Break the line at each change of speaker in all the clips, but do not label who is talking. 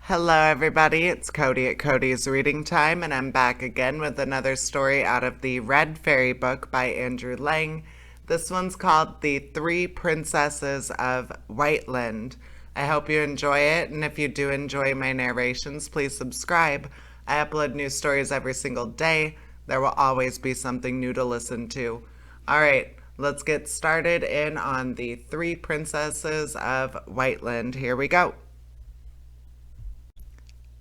Hello, everybody. It's Cody at Cody's Reading Time, and I'm back again with another story out of the Red Fairy book by Andrew Lang. This one's called The Three Princesses of Whiteland. I hope you enjoy it, and if you do enjoy my narrations, please subscribe. I upload new stories every single day. There will always be something new to listen to. All right, let's get started in on The Three Princesses of Whiteland. Here we go.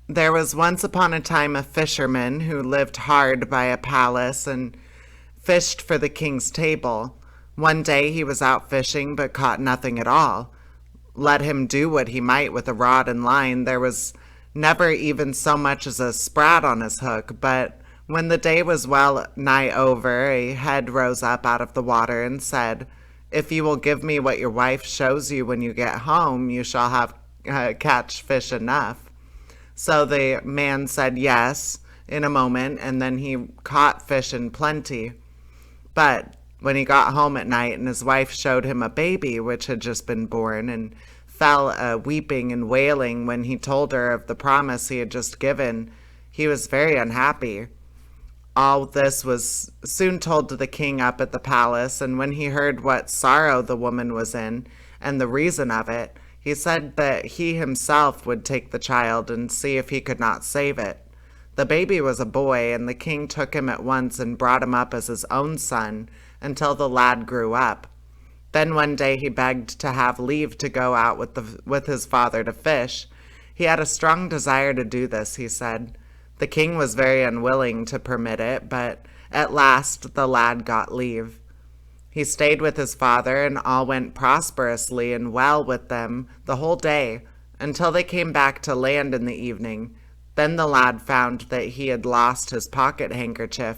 There was once upon a time a fisherman who lived hard by a palace and fished for the king's table. One day he was out fishing but caught nothing at all. Let him do what he might with a rod and line, there was never even so much as a sprat on his hook. But when the day was well nigh over, a head rose up out of the water and said, "If you will give me what your wife shows you when you get home, you shall have catch fish enough." So the man said yes in a moment, and then he caught fish in plenty. But when he got home at night and his wife showed him a baby which had just been born, and fell weeping and wailing when he told her of the promise he had just given, he was very unhappy. All this was soon told to the king up at the palace, and when he heard what sorrow the woman was in, and the reason of it, he said that he himself would take the child and see if he could not save it. The baby was a boy, and the king took him at once and brought him up as his own son until the lad grew up. Then one day he begged to have leave to go out with his father to fish. He had a strong desire to do this, he said. The king was very unwilling to permit it, but at last the lad got leave. He stayed with his father, and all went prosperously and well with them the whole day, until they came back to land in the evening. Then the lad found that he had lost his pocket handkerchief,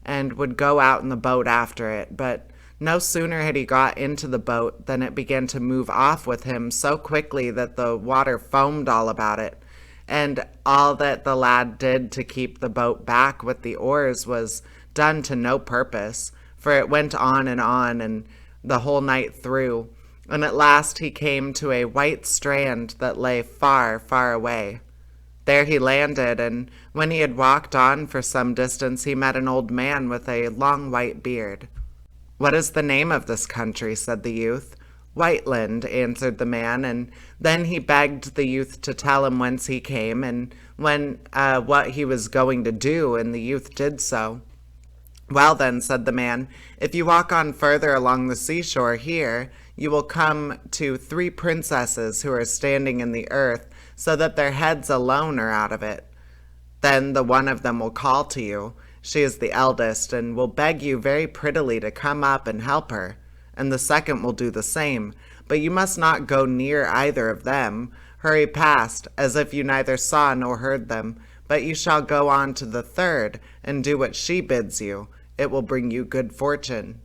and would go out in the boat after it. But no sooner had he got into the boat than it began to move off with him so quickly that the water foamed all about it. And all that the lad did to keep the boat back with the oars was done to no purpose, for it went on and the whole night through, and at last he came to a white strand that lay far, far away. There he landed, and when he had walked on for some distance, he met an old man with a long white beard. "What is the name of this country?" said the youth. "Whiteland," answered the man, and then he begged the youth to tell him whence he came, and what he was going to do, and the youth did so. "Well then," said the man, "if you walk on further along the seashore here, you will come to three princesses who are standing in the earth, so that their heads alone are out of it. Then the one of them will call to you. She is the eldest, and will beg you very prettily to come up and help her, and the second will do the same. But you must not go near either of them. Hurry past, as if you neither saw nor heard them. But you shall go on to the third, and do what she bids you. It will bring you good fortune."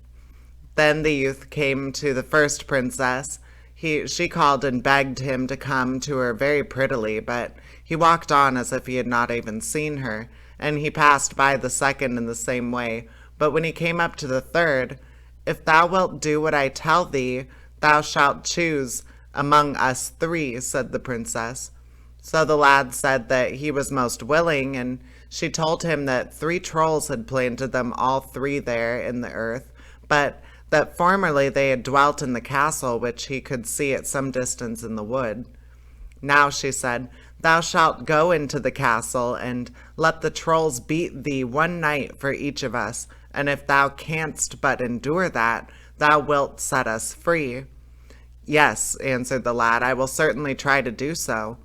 Then the youth came to the first princess. She called and begged him to come to her very prettily, but he walked on as if he had not even seen her, and he passed by the second in the same way. But when he came up to the third, "If thou wilt do what I tell thee, thou shalt choose among us three," said the princess. So the lad said that he was most willing, and she told him that three trolls had planted them all three there in the earth, but that formerly they had dwelt in the castle which he could see at some distance in the wood. "Now," she said, "thou shalt go into the castle, and let the trolls beat thee one night for each of us, and if thou canst but endure that, thou wilt set us free." "Yes," answered the lad, "I will certainly try to do so."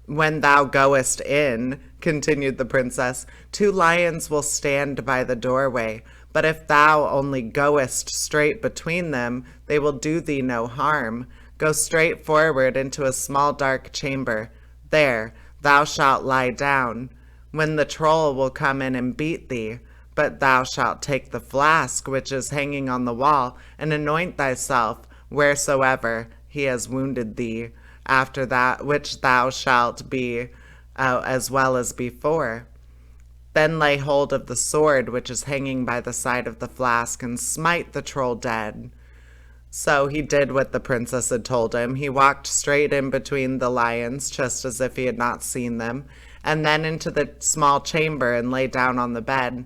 "When thou goest in," continued the princess, "two lions will stand by the doorway, but if thou only goest straight between them, they will do thee no harm. Go straight forward into a small dark chamber. There thou shalt lie down. When the troll will come in and beat thee, but thou shalt take the flask which is hanging on the wall, and anoint thyself wheresoever he has wounded thee. After that which thou shalt be as well as before. Then lay hold of the sword which is hanging by the side of the flask, and smite the troll dead. So he did what the princess had told him. He walked straight in between the lions, just as if he had not seen them, and then into the small chamber and lay down on the bed.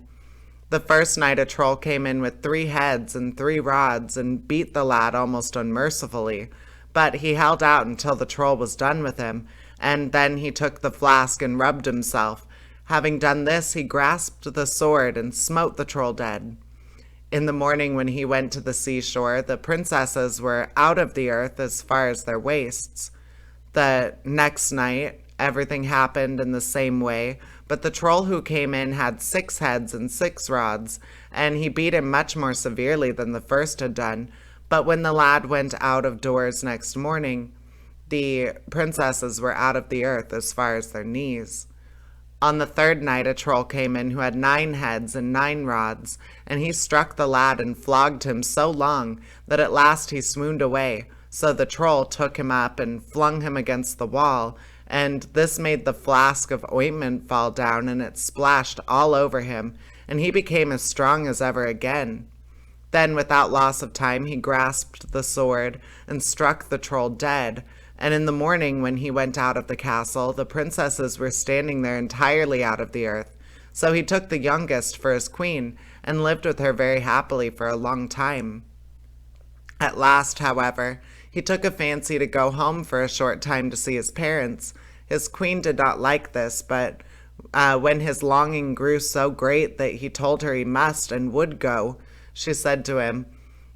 The first night a troll came in with 3 heads and 3 rods and beat the lad almost unmercifully, but he held out until the troll was done with him, and then he took the flask and rubbed himself. Having done this, he grasped the sword and smote the troll dead. In the morning, when he went to the seashore, the princesses were out of the earth as far as their waists. The next night, everything happened in the same way, but the troll who came in had 6 heads and 6 rods, and he beat him much more severely than the first had done. But when the lad went out of doors next morning, the princesses were out of the earth as far as their knees. On the third night a troll came in who had 9 heads and 9 rods, and he struck the lad and flogged him so long that at last he swooned away. So the troll took him up and flung him against the wall, and this made the flask of ointment fall down, and it splashed all over him, and he became as strong as ever again. Then, without loss of time, he grasped the sword and struck the troll dead. And in the morning, when he went out of the castle, the princesses were standing there entirely out of the earth. So he took the youngest for his queen, and lived with her very happily for a long time. At last, however, he took a fancy to go home for a short time to see his parents. His queen did not like this, but when his longing grew so great that he told her he must and would go, she said to him,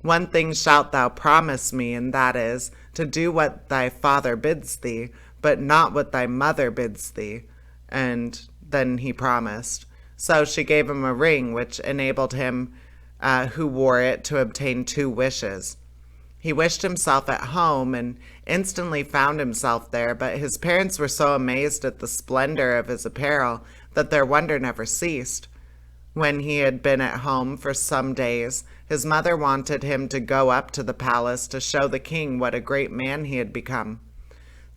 "One thing shalt thou promise me, and that is, to do what thy father bids thee, but not what thy mother bids thee." And then he promised. So she gave him a ring, which enabled him, who wore it, to obtain 2 wishes. He wished himself at home and instantly found himself there, but his parents were so amazed at the splendor of his apparel that their wonder never ceased. When he had been at home for some days, his mother wanted him to go up to the palace to show the king what a great man he had become.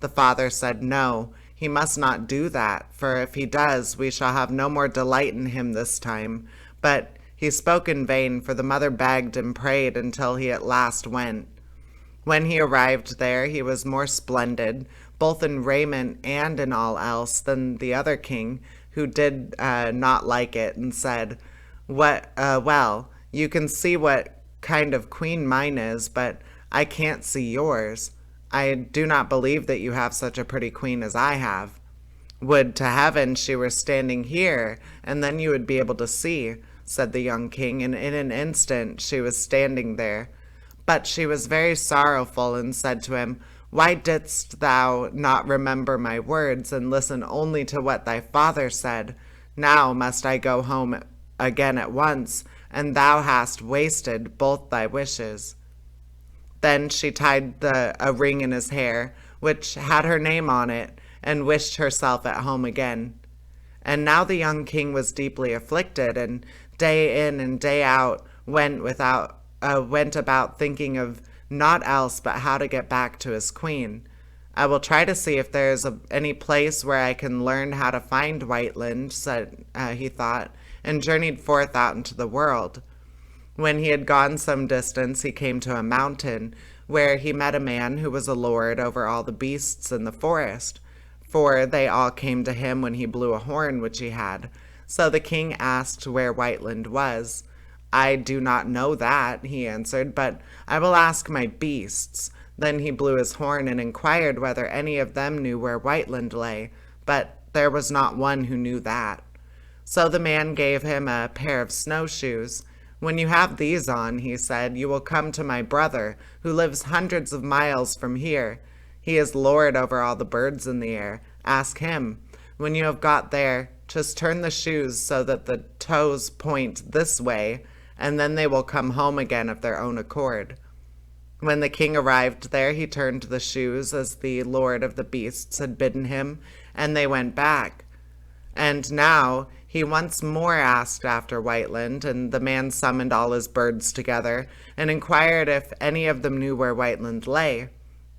The father said, "No, he must not do that, for if he does, we shall have no more delight in him this time." But he spoke in vain, for the mother begged and prayed until he at last went. When he arrived there, he was more splendid, both in raiment and in all else, than the other king, who did not like it, and said, well, you can see what kind of queen mine is, but I can't see yours. I do not believe that you have such a pretty queen as I have. Would to heaven she were standing here, and then you would be able to see," said the young king, and in an instant she was standing there. But she was very sorrowful, and said to him, "Why didst thou not remember my words, and listen only to what thy father said? Now must I go home again at once, and thou hast wasted both thy wishes." Then she tied a ring in his hair, which had her name on it, and wished herself at home again. And now the young king was deeply afflicted, and day in and day out went about thinking of naught else but how to get back to his queen. "I will try to see if there is any place where I can learn how to find Whiteland," he thought, and journeyed forth out into the world. When he had gone some distance, he came to a mountain, where he met a man who was a lord over all the beasts in the forest, for they all came to him when he blew a horn which he had. So the king asked where Whiteland was. "I do not know that," he answered, "but I will ask my beasts." Then he blew his horn and inquired whether any of them knew where Whiteland lay, but there was not one who knew that. So the man gave him a pair of snowshoes. "When you have these on," he said, "you will come to my brother, who lives hundreds of miles from here. He is lord over all the birds in the air. Ask him. When you have got there, just turn the shoes so that the toes point this way, and then they will come home again of their own accord." When the king arrived there, he turned the shoes as the lord of the beasts had bidden him, and they went back. And now he once more asked after Whiteland, and the man summoned all his birds together, and inquired if any of them knew where Whiteland lay.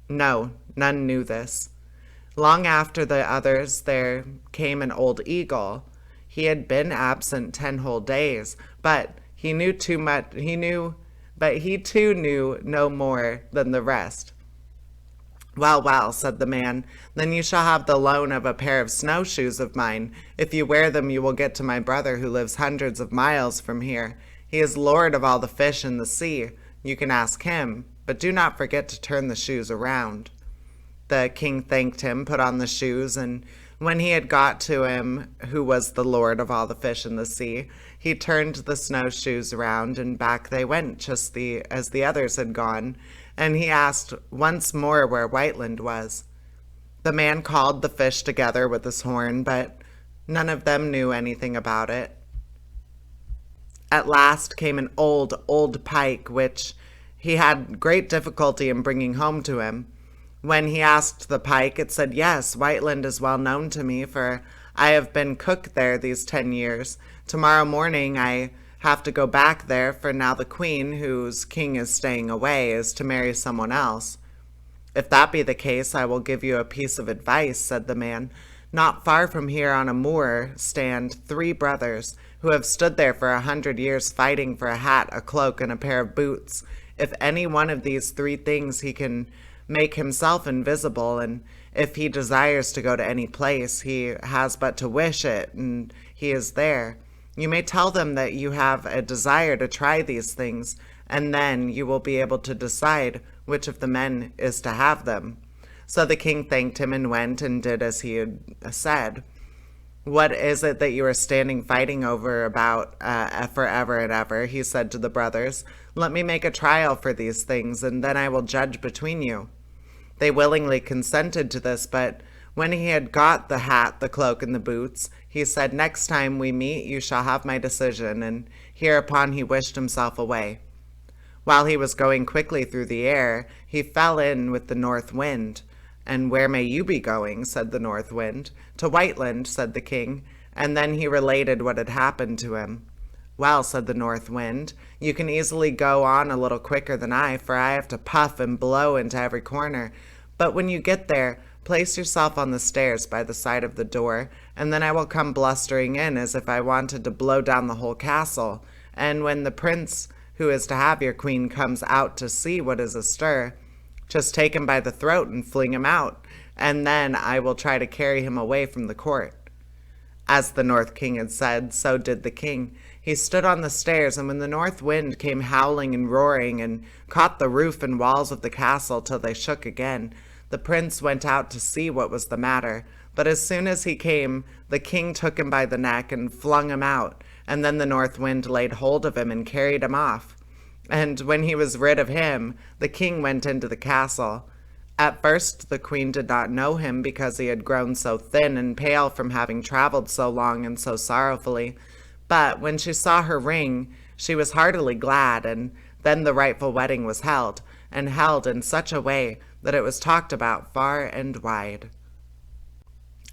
No, none knew this. Long after the others there came an old eagle. He had been absent 10 whole days, but he knew but he too knew no more than the rest. "Well, well," said the man, "then you shall have the loan of a pair of snowshoes of mine. If you wear them, you will get to my brother who lives hundreds of miles from here. He is lord of all the fish in the sea. You can ask him, but do not forget to turn the shoes around." The king thanked him, put on the shoes, and when he had got to him who was the lord of all the fish in the sea, he turned the snowshoes around, and back they went just as the others had gone, and he asked once more where Whiteland was. The man called the fish together with his horn, but none of them knew anything about it. At last came an old pike, which he had great difficulty in bringing home to him. When he asked the pike, it said, "Yes, Whiteland is well known to me, for I have been cook there these 10 years. Tomorrow morning I have to go back there, for now the queen, whose king is staying away, is to marry someone else." "If that be the case, I will give you a piece of advice," said the man. "Not far from here on a moor stand 3 brothers, who have stood there for 100 years fighting for a hat, a cloak, and a pair of boots. If any one of these 3 things he can make himself invisible, and if he desires to go to any place, he has but to wish it, and he is there. You may tell them that you have a desire to try these things, and then you will be able to decide which of the men is to have them." So the king thanked him and went and did as he had said. "What is it that you are standing fighting over about forever and ever?" he said to the brothers. "Let me make a trial for these things, and then I will judge between you." They willingly consented to this, but when he had got the hat, the cloak, and the boots, he said, "Next time we meet you shall have my decision," and hereupon he wished himself away. While he was going quickly through the air, he fell in with the north wind. "And where may you be going?" said the north wind. "To Whiteland," said the king, and then he related what had happened to him. "Well," said the north wind, "you can easily go on a little quicker than I, for I have to puff and blow into every corner. But when you get there, place yourself on the stairs by the side of the door, and then I will come blustering in as if I wanted to blow down the whole castle. And when the prince who is to have your queen comes out to see what is astir, just take him by the throat and fling him out, and then I will try to carry him away from the court." As the North King had said, so did the king. He stood on the stairs, and when the north wind came howling and roaring and caught the roof and walls of the castle till they shook again, the prince went out to see what was the matter. But as soon as he came, the king took him by the neck and flung him out, and then the north wind laid hold of him and carried him off. And when he was rid of him, the king went into the castle. At first the queen did not know him, because he had grown so thin and pale from having traveled so long and so sorrowfully. But when she saw her ring, she was heartily glad, and then the rightful wedding was held, and held in such a way that it was talked about far and wide.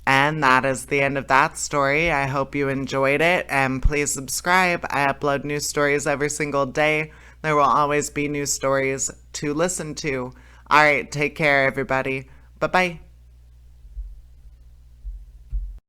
And that is the end of that story. I hope you enjoyed it, and please subscribe. I upload new stories every single day. There will always be new stories to listen to. All right, take care, everybody. Bye-bye.